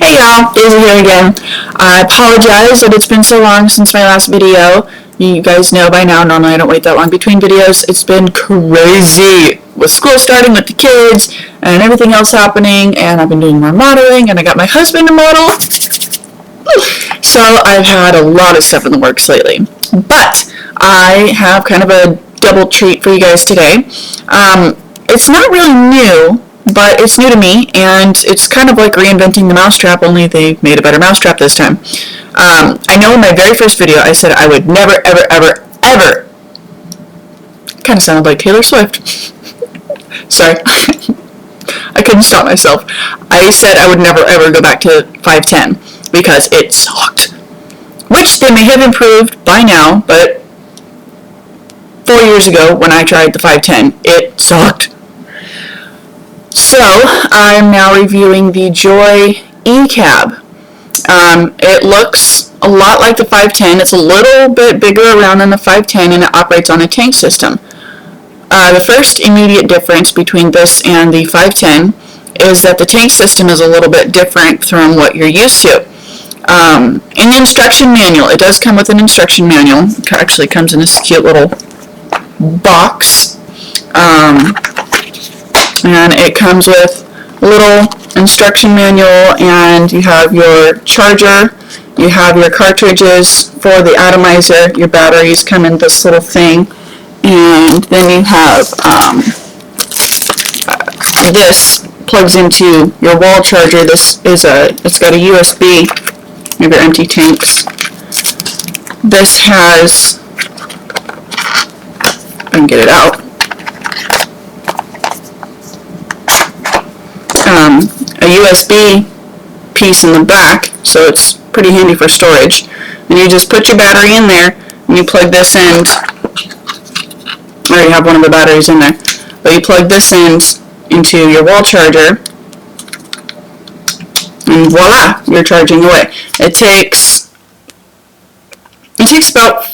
Hey y'all, Daisy here again. I apologize that it's been so long since my last video. You guys know by now, normally I don't wait that long between videos. It's been crazy with school starting with the kids and everything else happening, and I've been doing more modeling, and I got my husband to model. So I've had a lot of stuff in the works lately. But I have kind of a double treat for you guys today. It's not really new, but it's new to me, and it's kind of like reinventing the mousetrap, only they made a better mousetrap this time. I know in my very first video I said I would never, ever, ever, ever, kind of sounded like Taylor Swift. Sorry. I couldn't stop myself. I said I would never, ever go back to 5'10", because it sucked. Which they may have improved by now, but 4 years ago when I tried the 5'10", it sucked. So, I'm now reviewing the Joye e-cig. It looks a lot like the 5'10". It's a little bit bigger around than the 5'10", and it operates on a tank system. The first immediate difference between this and the 5'10" is that the tank system is a little bit different from what you're used to. In the instruction manual, it does come with an instruction manual. It actually comes in this cute little box. And it comes with a little instruction manual, and you have your charger, you have your cartridges for the atomizer, your batteries come in this little thing, and then you have this plugs into your wall charger. This is it's got a USB, maybe your empty tanks. This has, I can get it out, a USB piece in the back, so it's pretty handy for storage. And you just put your battery in there, and you plug this in. I already have one of the batteries in there, but you plug this into your wall charger, and voila, you're charging away. It takes about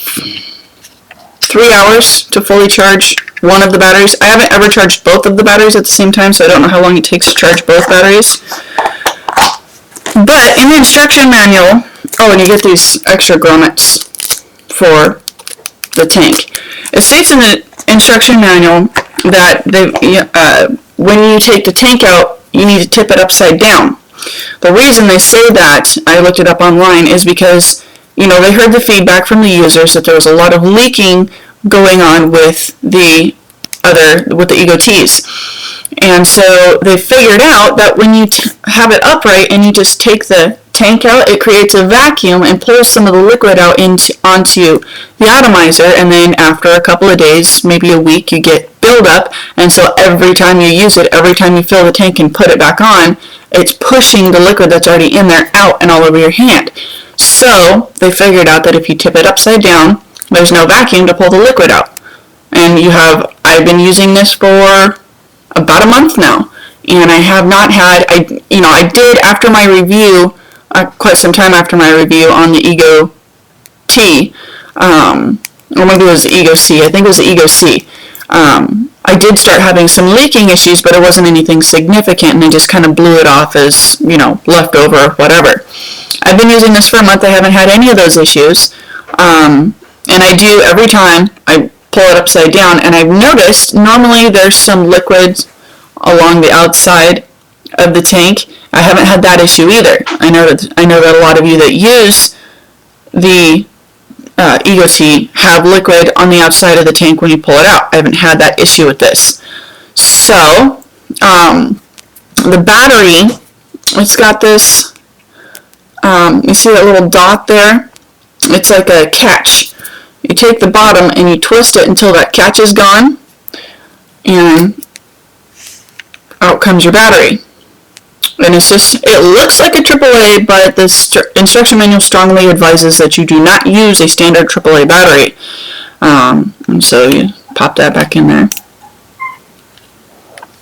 3 hours to fully charge one of the batteries. I haven't ever charged both of the batteries at the same time, so I don't know how long it takes to charge both batteries. But in the instruction manual, oh, and you get these extra grommets for the tank. It states in the instruction manual that when you take the tank out, you need to tip it upside down. The reason they say that, I looked it up online, is because they heard the feedback from the users that there was a lot of leaking going on with the e-cig. And so they figured out that when you have it upright and you just take the tank out, it creates a vacuum and pulls some of the liquid out onto the atomizer, and then after a couple of days, maybe a week, you get buildup, and so every time you use it, every time you fill the tank and put it back on, it's pushing the liquid that's already in there out and all over your hand. So they figured out that if you tip it upside down, there's no vacuum to pull the liquid out. And I've been using this for about a month now, and I have not had, I did after my review, quite some time after my review on the e-cig, or maybe it was the e-cig, I think it was the e-cig. I did start having some leaking issues, but it wasn't anything significant, and I just kind of blew it off as, leftover or whatever. I've been using this for a month. I haven't had any of those issues. And I do every time I pull it upside down, and I've noticed normally there's some liquid along the outside of the tank. I haven't had that issue either. I know that a lot of you that use the e-cig have liquid on the outside of the tank when you pull it out. I haven't had that issue with this. So the battery, it's got this, you see that little dot there? It's like a catch. You take the bottom and you twist it until that catch is gone, and out comes your battery. And it looks like a AAA, but the instruction manual strongly advises that you do not use a standard AAA battery. And so you pop that back in there.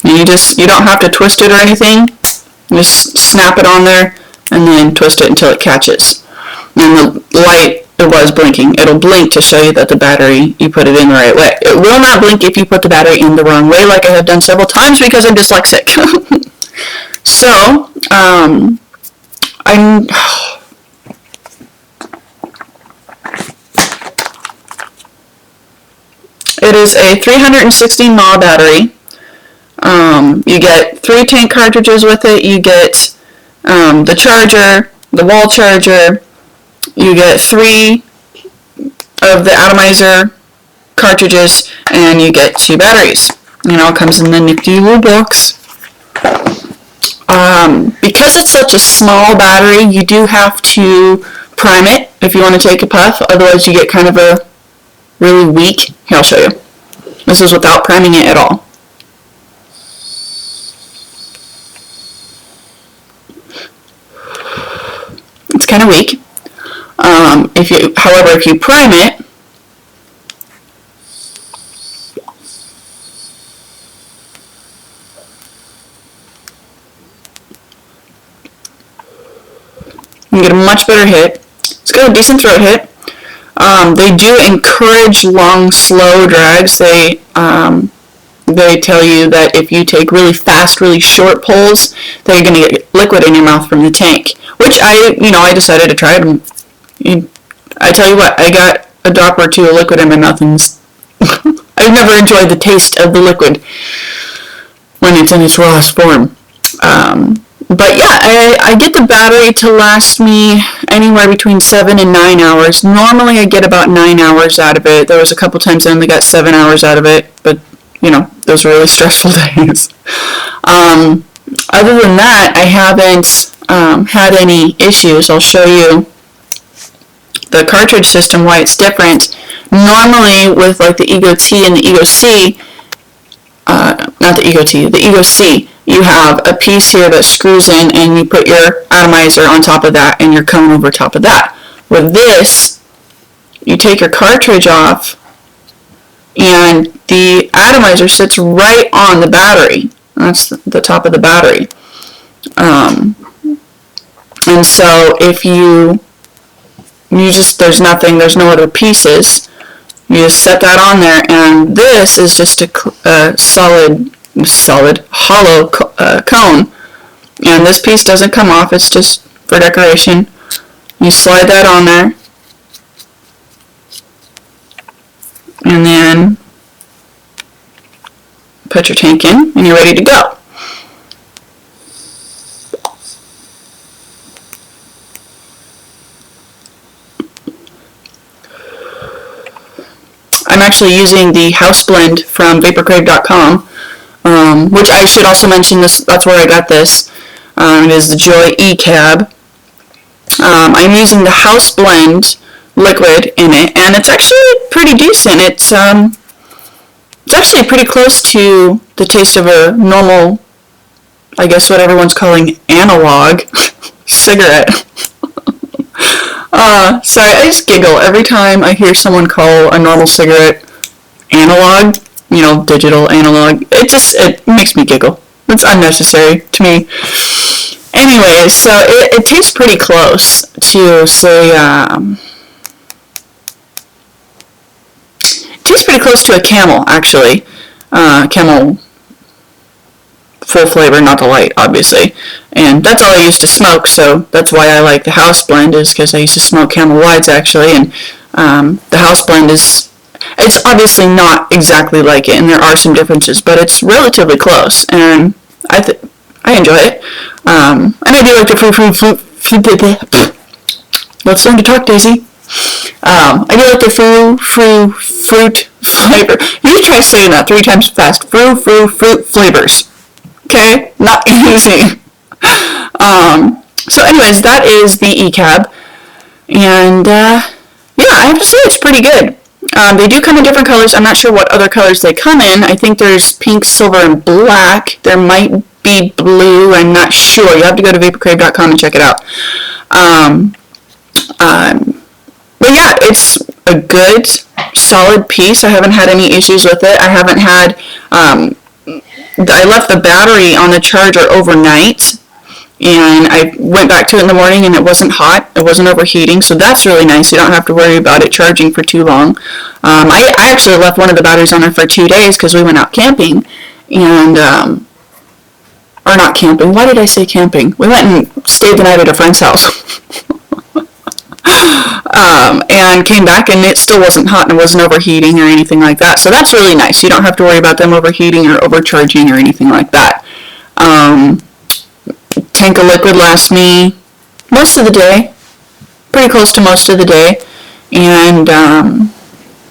And you don't have to twist it or anything. You just snap it on there and then twist it until it catches. And the light, it was blinking. It'll blink to show you that the battery, you put it in the right way. It will not blink if you put the battery in the wrong way, like I have done several times because I'm dyslexic. So, I It is a 360 mAh battery. You get 3 tank cartridges with it. You get the charger, the wall charger. You get 3 of the atomizer cartridges, and you get 2 batteries. You know, it comes in the nifty little box. Because it's such a small battery, you do have to prime it if you want to take a puff. Otherwise, you get kind of a really weak. Here, I'll show you. This is without priming it at all. It's kind of weak. However, if you prime it, you get a much better hit. It's got a decent throat hit. They do encourage long, slow drags. They tell you that if you take really fast, really short pulls, that you're going to get liquid in your mouth from the tank. Which I decided to try it. I tell you what, I got a drop or 2 of liquid in my mouth, and I've never enjoyed the taste of the liquid when it's in its rawest form. But yeah, I get the battery to last me anywhere between 7 and 9 hours. Normally I get about 9 hours out of it. There was a couple times I only got 7 hours out of it, but those were really stressful days. Other than that, I haven't had any issues. I'll show you the cartridge system, why it's different. Normally with like the e-cig and the e-cig, not the e-cig, the e-cig, you have a piece here that screws in and you put your atomizer on top of that and your cone over top of that. With this, you take your cartridge off and the atomizer sits right on the battery. That's the top of the battery. And so if there's no other pieces, you just set that on there, and this is just a solid hollow cone, and this piece doesn't come off. It's just for decoration. You slide that on there, and then put your tank in, and you're ready to go. I'm actually using the house blend from vaporcrave.com, which I should also mention, that's where I got this. It is the Joye e-cig. I'm using the house blend liquid in it, and it's actually pretty decent. It's actually pretty close to the taste of a normal, I guess what everyone's calling analog cigarette. Sorry, I just giggle every time I hear someone call a normal cigarette analog, digital analog. It makes me giggle. It's unnecessary to me. Anyway, so it tastes pretty close to, say, it tastes pretty close to a Camel, actually. Camel full flavor, not the light, obviously. And that's all I used to smoke, so that's why I like the house blend, is because I used to smoke Camel Whites, actually. And the house blend it's obviously not exactly like it, and there are some differences, but it's relatively close, and I enjoy it. And I do like the fruit. Let's learn to talk, Daisy. I do like the fruit flavor. You try saying that 3 times fast. Fruit flavors. Okay? Not easy. So anyways, that is the e-cig. And, yeah, I have to say it's pretty good. They do come in different colors. I'm not sure what other colors they come in. I think there's pink, silver, and black. There might be blue. I'm not sure. You have to go to vaporcrave.com and check it out. But yeah, it's a good, solid piece. I haven't had any issues with it. I haven't had, I left the battery on the charger overnight, and I went back to it in the morning and it wasn't hot. It wasn't overheating, so that's really nice. You don't have to worry about it charging for too long. I actually left one of the batteries on there for 2 days because we went out camping, and or not camping. Why did I say camping? We went and stayed the night at a friend's house. And came back and it still wasn't hot and it wasn't overheating or anything like that. So that's really nice. You don't have to worry about them overheating or overcharging or anything like that. Tank of liquid lasts me most of the day, pretty close to most of the day. And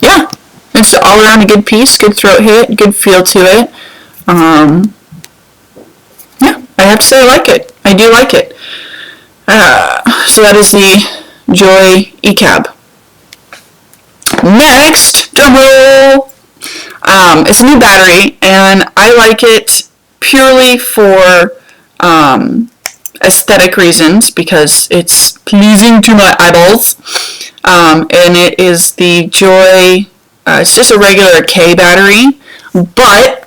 yeah, it's all around a good piece, good throat hit, good feel to it. Yeah, I have to say I like it. I do like it. So that is the Joye e-cig. Next, drum roll. It's a new battery, and I like it purely for aesthetic reasons because it's pleasing to my eyeballs. And it is the Joye. It's just a regular K battery, but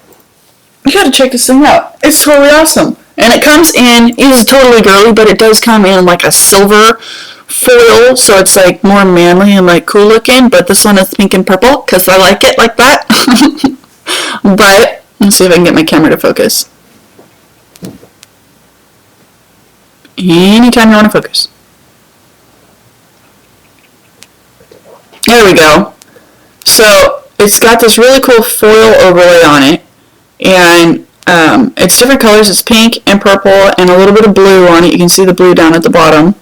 you gotta check this thing out. It's totally awesome. And it comes in, it is totally girly, but it does come in like a silver foil, so it's like more manly and like cool looking, but this one is pink and purple because I like it like that. But let's see if I can get my camera to focus. Anytime you want to focus. There we go. So it's got this really cool foil overlay on it, and it's different colors. It's pink and purple and a little bit of blue on it. You can see the blue down at the bottom.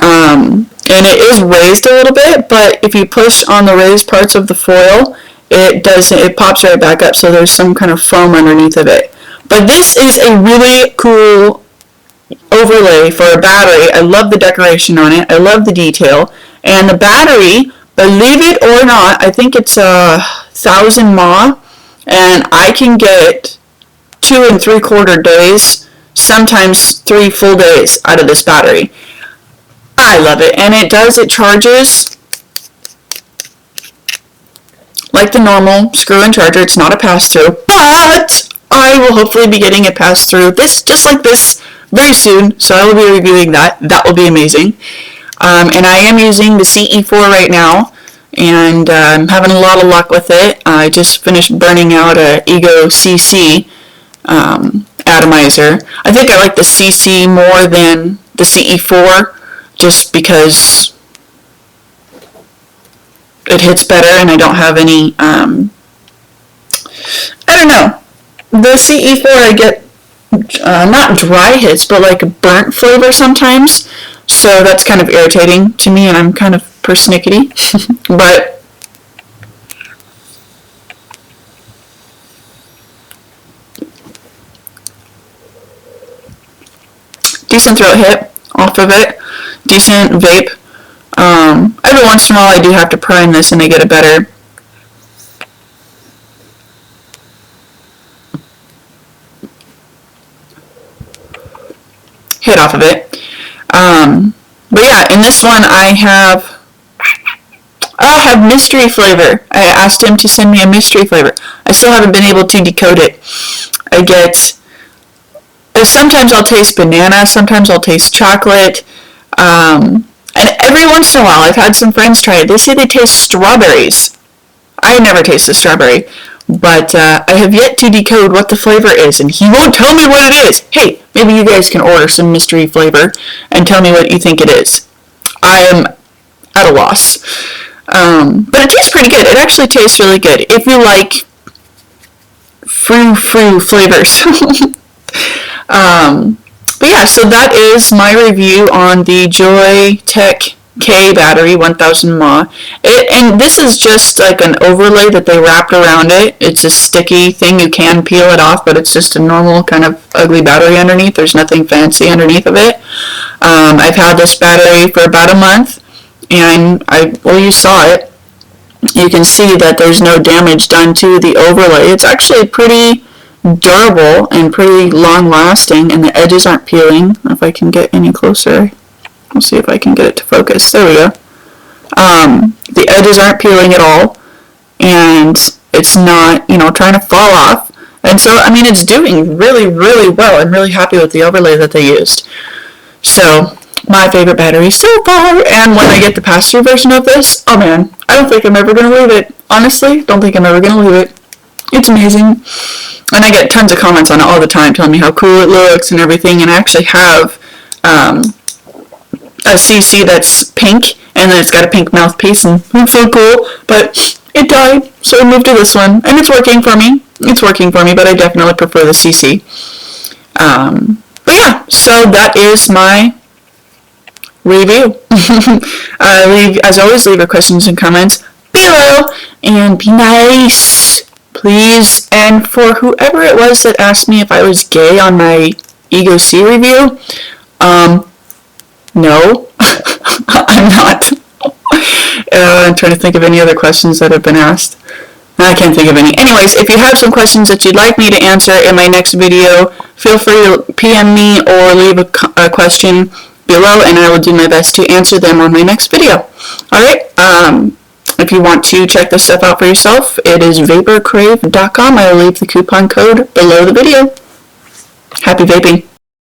And it is raised a little bit, but if you push on the raised parts of the foil, it pops right back up, so there's some kind of foam underneath of it. But this is a really cool overlay for a battery. I love the decoration on it. I love the detail. And the battery, believe it or not, I think it's 1,000 mAh, and I can get 2 3/4 days, sometimes 3 full days out of this battery. I love it, and it charges like the normal screw-in charger. It's not a pass-through, but I will hopefully be getting a pass-through just like this very soon, so I will be reviewing that. That will be amazing. And I am using the CE4 right now, and I'm having a lot of luck with it. I just finished burning out a e-cig atomizer. I think I like the CC more than the CE4, just because it hits better and I don't have any, I don't know. The CE4 I get not dry hits, but like a burnt flavor sometimes, so that's kind of irritating to me, and I'm kind of persnickety. But decent throat hit off of it, decent vape. Every once in a while I do have to prime this and I get a better hit off of it. But yeah, in this one I have mystery flavor. I asked him to send me a mystery flavor. I still haven't been able to decode it. I get, sometimes I'll taste banana, sometimes I'll taste chocolate, and every once in a while I've had some friends try it. They say they taste strawberries. I never tasted strawberry, but I have yet to decode what the flavor is, and he won't tell me what it is. Hey, maybe you guys can order some mystery flavor and tell me what you think it is. I am at a loss. But it tastes pretty good. It actually tastes really good if you like frou flavors. But yeah, so that is my review on the Joye Tech K battery, 1000 mAh. And this is just like an overlay that they wrapped around it. It's a sticky thing. You can peel it off, but it's just a normal kind of ugly battery underneath. There's nothing fancy underneath of it. I've had this battery for about a month, and you saw it. You can see that there's no damage done to the overlay. It's actually pretty durable and pretty long lasting, and the edges aren't peeling. If I can get any closer, we'll see if I can get it to focus. There we go. The edges aren't peeling at all, and it's not, trying to fall off. And so, I mean, it's doing really, really well. I'm really happy with the overlay that they used. So, my favorite battery so far, and when I get the pass-through version of this, oh man, I don't think I'm ever going to leave it. Honestly, don't think I'm ever going to leave it. It's amazing. And I get tons of comments on it all the time telling me how cool it looks and everything. And I actually have a CC that's pink, and then it's got a pink mouthpiece, and it's so cool. But it died, so I moved to this one, and it's working for me. It's working for me, but I definitely prefer the CC. But yeah, so that is my review. As always, leave your questions and comments below, and be nice, please. And for whoever it was that asked me if I was gay on my e-cig review, no, I'm not. I'm trying to think of any other questions that have been asked. I can't think of any. Anyways, if you have some questions that you'd like me to answer in my next video, feel free to PM me or leave a question below, and I will do my best to answer them on my next video. Alright, if you want to check this stuff out for yourself, it is vaporcrave.com. I will leave the coupon code below the video. Happy vaping.